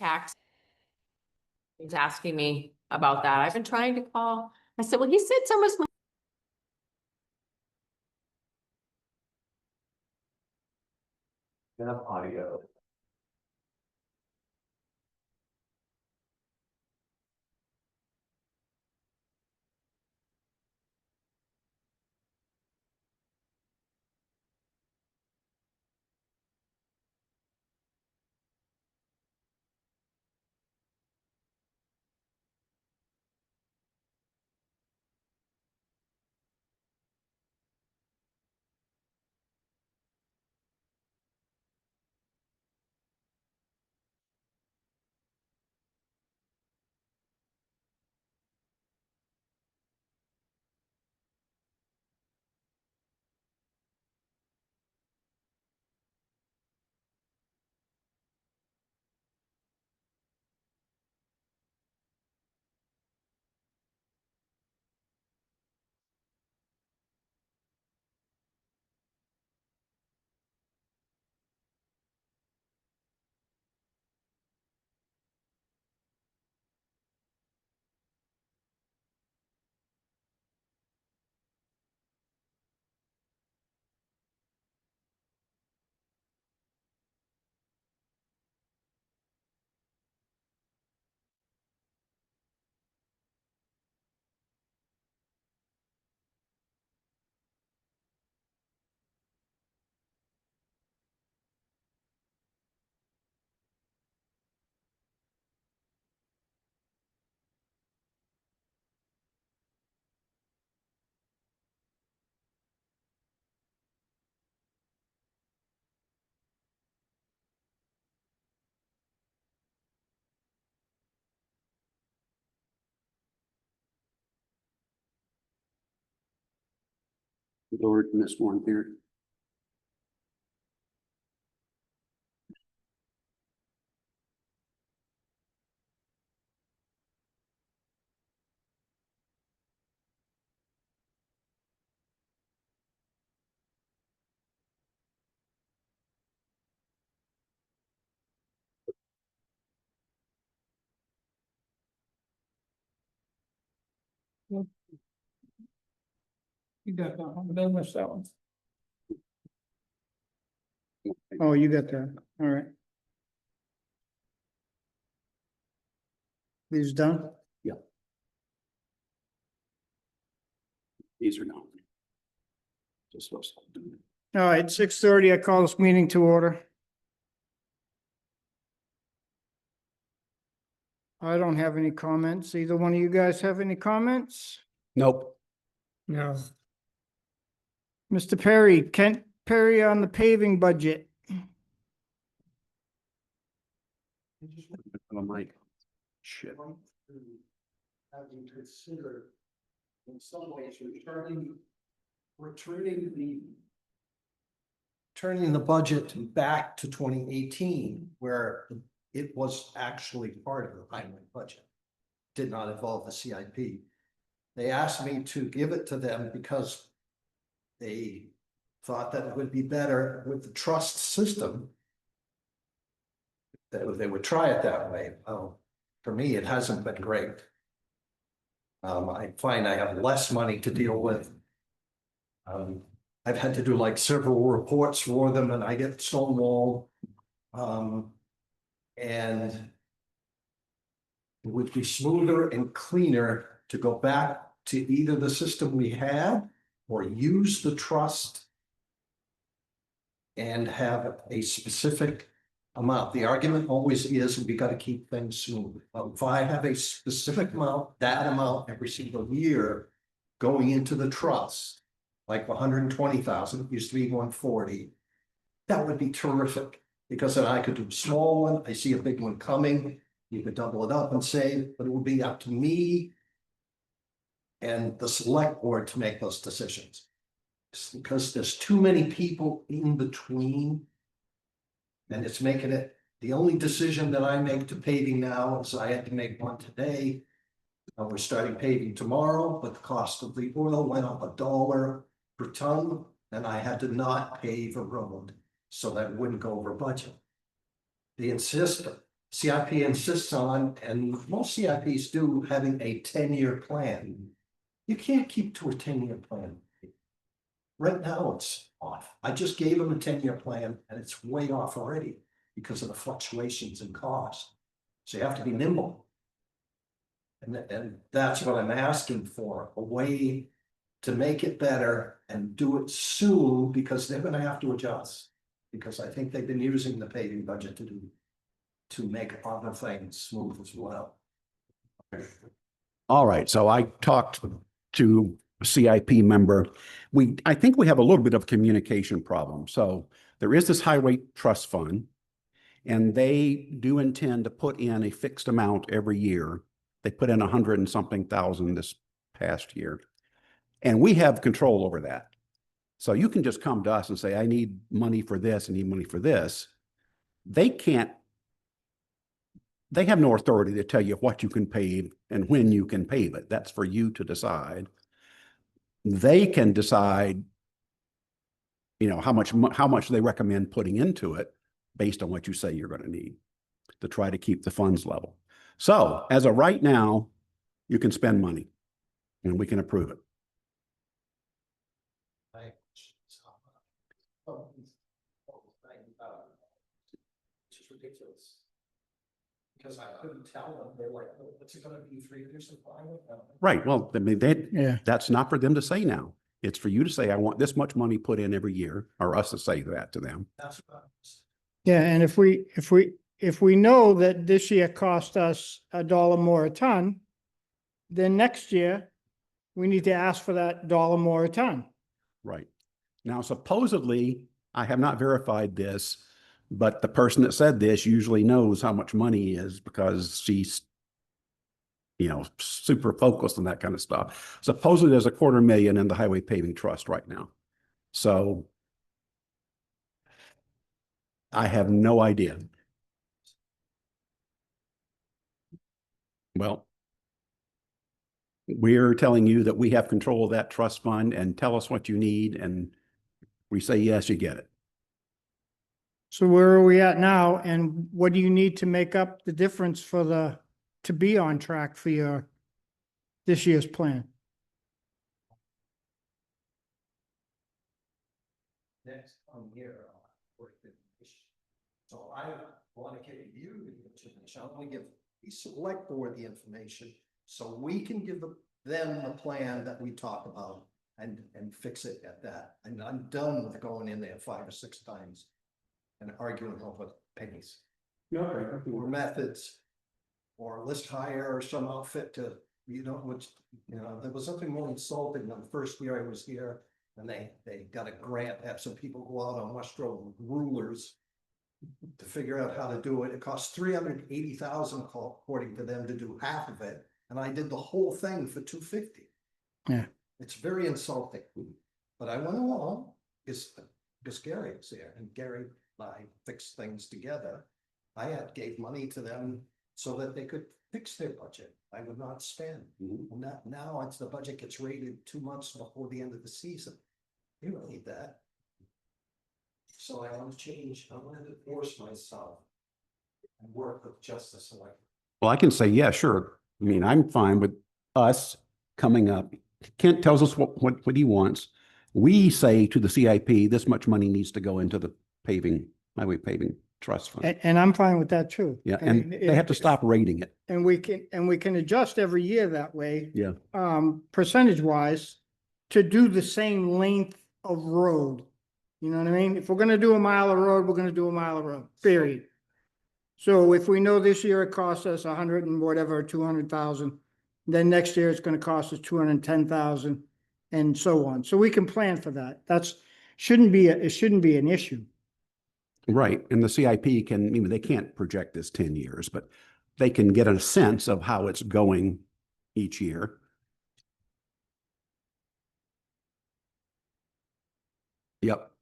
tax. He's asking me about that. I've been trying to call. I said, well, he said someone's. Enough audio. Lord, in this one here. You got that one, don't miss that one. Oh, you got that, all right. These done? These are not. Just supposed to do it. All right, 6:30, I call this meeting to order. I don't have any comments. Either one of you guys have any comments? Nope. No. Mr. Perry, Kent Perry on the paving budget. I'm like, shit. Having considered, in some ways, turning the budget back to 2018, where it was actually part of the highway budget. Did not involve the CIP. They asked me to give it to them because they thought that it would be better with the trust system. That they would try it that way. For me, it hasn't been great. I find I have less money to deal with. I've had to do like several reports for them and I get stonewalled. And it would be smoother and cleaner to go back to either the system we had or use the trust and have a specific amount. The argument always is we got to keep things smooth. If I have a specific amount, that amount every single year going into the trust, like 120,000, used to be 140, that would be terrific because then I could do a small one. I see a big one coming. You could double it up and save, but it would be up to me and the select board to make those decisions. It's because there's too many people in between. And it's making it, the only decision that I make to paving now is I had to make one today. We're starting paving tomorrow, but the cost of the oil went up $1 per ton. And I had to not pave a road so that it wouldn't go over budget. The CIP insists on, and most CIPs do, having a 10-year plan. You can't keep to a 10-year plan. Right now, it's off. I just gave them a 10-year plan and it's way off already because of the fluctuations in cost. So you have to be nimble. And that's what I'm asking for, a way to make it better and do it soon, because they're gonna have to adjust. Because I think they've been using the paving budget to make other things smooth as well. All right, so I talked to a CIP member. I think we have a little bit of communication problem. So there is this highway trust fund, and they do intend to put in a fixed amount every year. They put in 100 and something thousand this past year. And we have control over that. So you can just come to us and say, I need money for this, I need money for this. They have no authority to tell you what you can pave and when you can pave it. That's for you to decide. They can decide, how much they recommend putting into it based on what you say you're going to need to try to keep the funds level. So as of right now, you can spend money and we can approve it. Which is ridiculous. Because I couldn't tell them, they're like, oh, what's it gonna be, 3 years of time? Right. Well, I mean, Yeah. that's not for them to say now. It's for you to say, I want this much money put in every year, or us to say that to them. That's what Yeah, and if we know that this year cost us $1 more a ton, then next year we need to ask for that $1 more a ton. Right. Now, supposedly, I have not verified this, but the person that said this usually knows how much money is because she's, super focused on that kind of stuff. Supposedly there's $250,000 in the highway paving trust right now. So I have no idea. Well, we're telling you that we have control of that trust fund, and tell us what you need, and we say, yes, you get it. So where are we at now, and what do you need to make up the difference to be on track for this year's plan? next come here. So I want to give you the information. I want to give the select board the information so we can give them the plan that we talk about and fix it at that. And I'm done with going in there 5 or 6 times and arguing over pennies. Or methods, or list hire or some outfit to, there was something more insulting than the first year I was here. And they got a grant, have some people go out on Westro rulers to figure out how to do it. It cost $380,000 according to them to do half of it. And I did the whole thing for $250,000. Yeah. It's very insulting, but I went along because Gary was there, and Gary and I fixed things together. Gave money to them so that they could fix their budget. I would not spend. And now it's the budget gets rated 2 months before the end of the season. You don't need that. So I want to change. I want to force myself and work with justice. Well, I can say, yeah, sure. I mean, I'm fine with us coming up. Kent tells us what he wants. We say to the CIP, this much money needs to go into the highway paving trust fund. And I'm fine with that too. Yeah, and they have to stop rating it. And we can adjust every year that way. Yeah. Percentage wise, to do the same length of road. You know what I mean? If we're gonna do a mile of road, we're gonna do a mile of road, period. So if we know this year it costs us 100 and whatever, 200,000, then next year it's gonna cost us 210,000 and so on. So we can plan for that. It shouldn't be an issue. Right. And the CIP they can't project this 10 years, but they can get a sense of how it's going each year. Yep.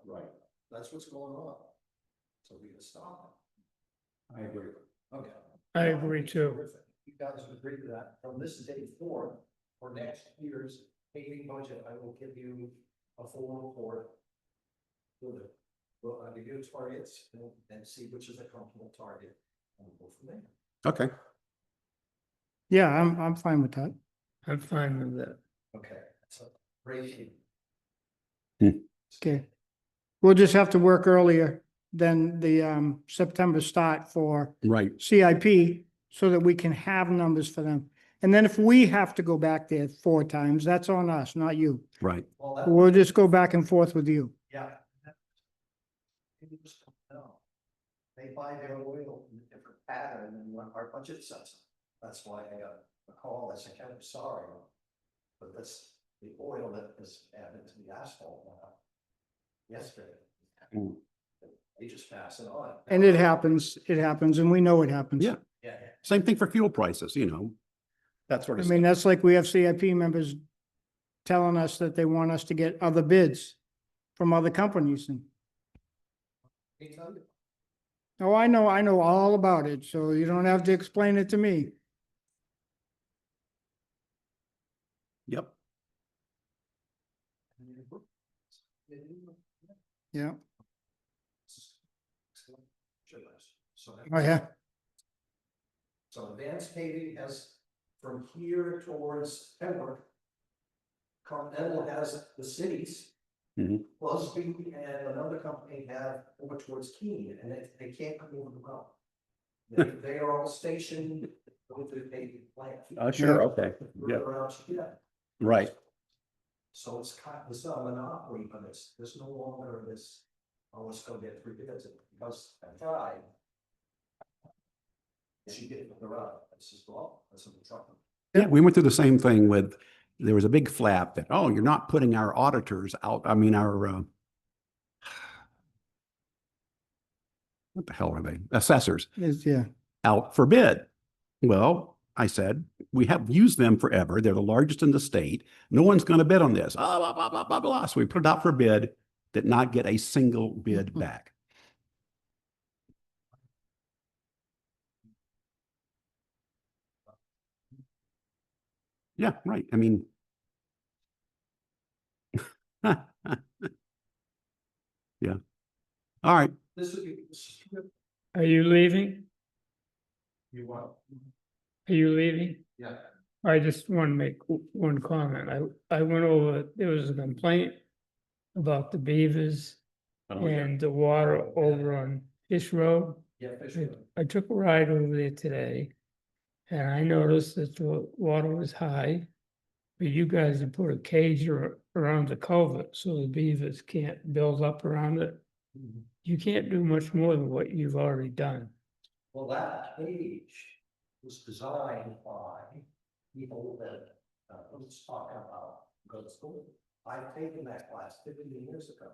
Right. That's what's going on. So we gotta stop it. I agree. Okay. I agree too. You guys agree to that from this day forward for next year's paving budget, I will give you a full report. We'll give you targets and see which is a comfortable target, and we'll go from there. Okay. Yeah, I'm fine with that. I'm fine with that. Okay, so great. Okay. We'll just have to work earlier than the September start for Right. CIP so that we can have numbers for them. And then if we have to go back there 4 times, that's on us, not you. Right. Well, that, We'll just go back and forth with you. yeah. People just don't know. They buy their oil in a different pattern than what our budget says. That's why I got a call, I said, I'm sorry, but that's the oil that is added to the asphalt yesterday. Mm. They just pass it on. And it happens, and we know it happens. Yeah. Yeah, Same thing for fuel prices, that sort I of mean, stuff. that's like we have CIP members telling us that they want us to get other bids from other companies and, they tell you. oh, I know all about it, so you don't have to explain it to me. Yep. Yeah. So Oh, yeah. So advanced paving has from here towards Pembroke. Continental has the cities. Mhm. Busby and another company have over towards Keene, and they can't come over the road. They are all stationed with the paving plant. Sure, okay. Yeah. Further out you get. Right. So it's it's not a monopoly, but there's no longer this, oh, let's go get 3 bids, because I tried. She did it, this is well, that's in the truck. Yeah, we went through the same thing with, there was a big flap that, oh, you're not putting our auditors out, our, what the hell are they? Assessors Yeah. out for bid. Well, I said, we have used them forever. They're the largest in the state. No one's going to bid on this. Blah, blah, blah, blah, blah, blah. So we put it out for bid, did not get a single bid back. Yeah, right. I mean, yeah. All right. This would be, Are you leaving? you want, Are you leaving? yeah. I just want to make one comment. I went over, there was a complaint about the beavers Oh, yeah. and the water over on Fish Road. Yeah, fish I- food. I took a ride over there today. And I noticed that the water was high. But you guys have put a cage around the culvert so the beavers can't build up around it. You can't do much more than what you've already done. Well, that cage was designed by people that, let's talk about, go to school. I've taken that class 15 years ago.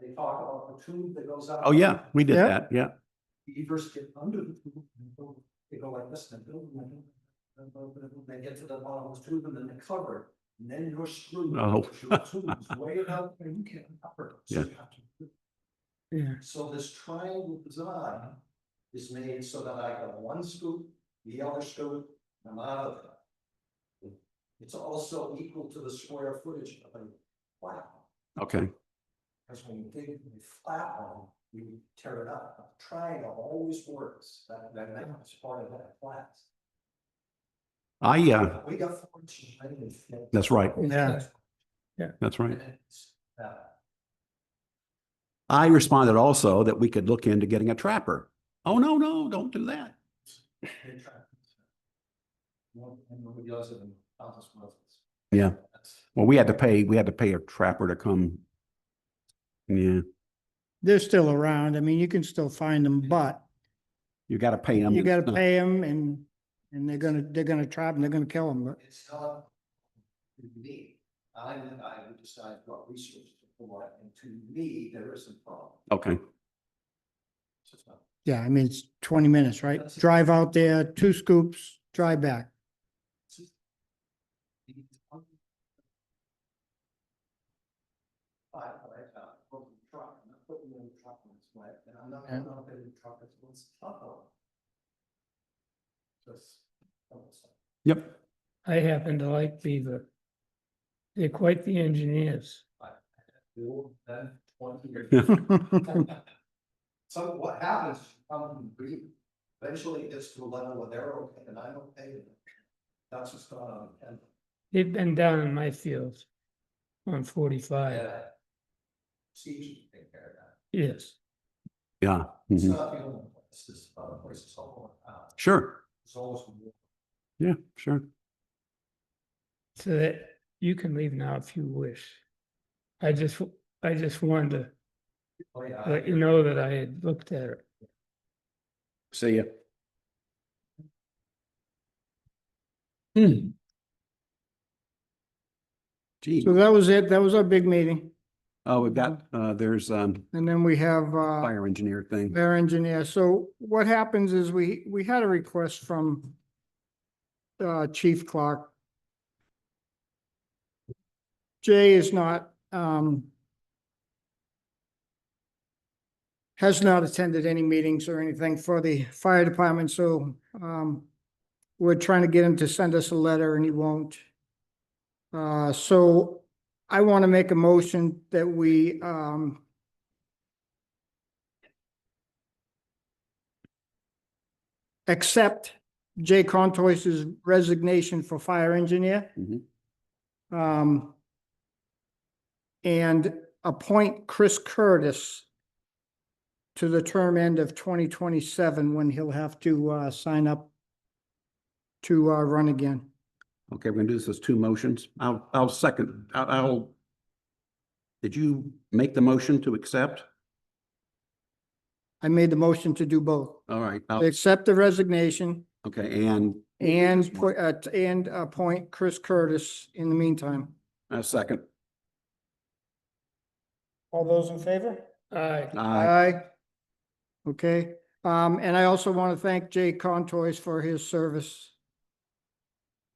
They talk about the tube that goes out. Oh, yeah, we did Yep. that. Yeah. Beavers get under the tube, and they go like this, and they get to the bottom of the tube, and then they cover it, and then you're screwed. Oh. because your tube's way out, and you can't cover it. So Yeah. you have to- Yeah. So this triangle design is made so that I got one scoop, the other scoop, and I'm out of it. It's also equal to the square footage of a flat. Okay. Because when you dig a flat one, you tear it up. A triangle always works. That's part of that flat. I, We got 14. I didn't fit. that's right. Yeah. That's right. And it's, I responded also that we could look into getting a trapper. Oh, no, don't do that. they try. Well, and nobody else in the house was. Yeah. That's- Well, we had to pay a trapper to come. Yeah, They're still around. I mean, you can still find them, but you got to pay them. you gotta pay them and they're gonna trap them, they're gonna kill them, but It's not me. I'm the guy who decides what resources to pull out, and to me, there is a problem. Okay. So it's not- yeah, I mean, it's 20 minutes, right? Drive out there, 2 scoops, drive back. it's just- Put the truck, I'm not putting it in the truck when it's wet, and I'm not putting it in the truck when it's tough. Just. Yep. I happen to like beaver. They're quite the engineers. Then 20 years. So what happens, eventually it gets to a level where they're okay and I'm okay. That's what's going on. And They've been down in my field on 45. Steve should take care of that. Yes, Yeah. It's mhm. not the only place, it's other places all over. Sure. There's always more. Yeah, sure. so that you can leave now if you wish. I just wanted to Oh, yeah. let you know that I had looked at it. See ya. Hmm. Gee, So that was it. That was our big meeting. oh, we've got, there's, And then we have, fire engineer thing. their engineer. So what happens is we had a request from Chief Clark. Jay is not, has not attended any meetings or anything for the fire department, so, we're trying to get him to send us a letter and he won't. So I want to make a motion that we, accept Jay Contois's resignation for fire engineer. Mhm. And appoint Chris Curtis to the term end of 2027 when he'll have to, sign up to, run again. Okay, we're gonna do this as two motions. I'll second, did you make the motion to accept? I made the motion to do both. All right, Accept the resignation okay, and and appoint Chris Curtis in the meantime. a second. All those in favor? Aye. Aye. Okay, and I also want to thank Jay Contois for his service.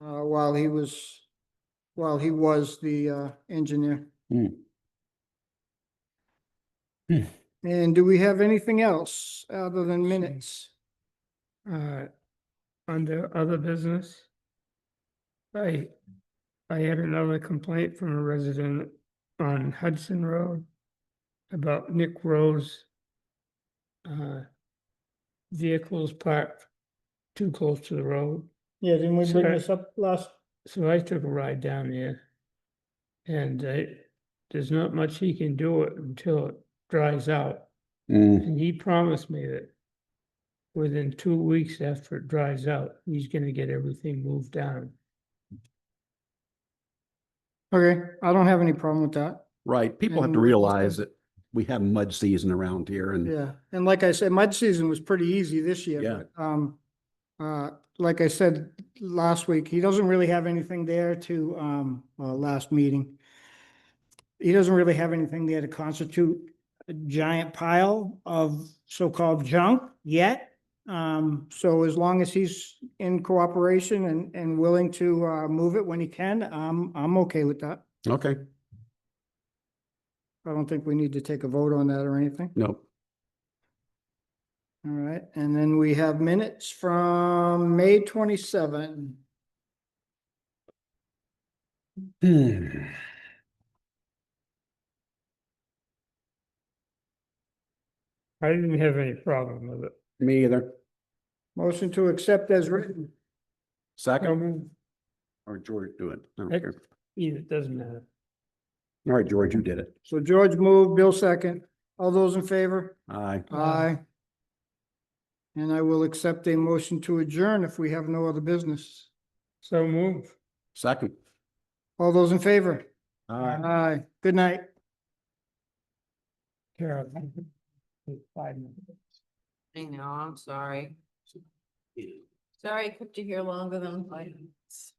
While he was the engineer. Hmm. Hmm. And do we have anything else other than minutes? Under other business. I had another complaint from a resident on Hudson Road about Nick Rowe's vehicles parked too close to the road. Yeah, didn't we bring Sure. this up last? So I took a ride down there. And there's not much he can do it until it dries out. Mm, And he promised me that within 2 weeks after it dries out, he's gonna get everything moved down. Okay, I don't have any problem with that. right, people have And to we're just realize gonna- that we have mud season around here and, Yeah, and like I said, mud season was pretty easy this year. Yeah. But, like I said last week, he doesn't really have anything there to, last meeting. He doesn't really have anything there to constitute a giant pile of so-called junk yet. So as long as he's in cooperation and willing to, move it when he can, I'm okay with that. okay, I don't think we need to take a vote on that or anything. no. All right, and then we have minutes from May 27. Hmm. I didn't have any problem with it. Me either. Motion to accept as written. Second, or George do it? I don't Heck. care. Either, it doesn't matter. All right, George, you did it. So George moved, Bill second. All those in favor? Aye. Aye. And I will accept a motion to adjourn if we have no other business. So move. Second. All those in favor? Aye. Aye. Good night. Carol. 5 minutes. I know, I'm sorry. Sorry I kept you here longer than 5 minutes.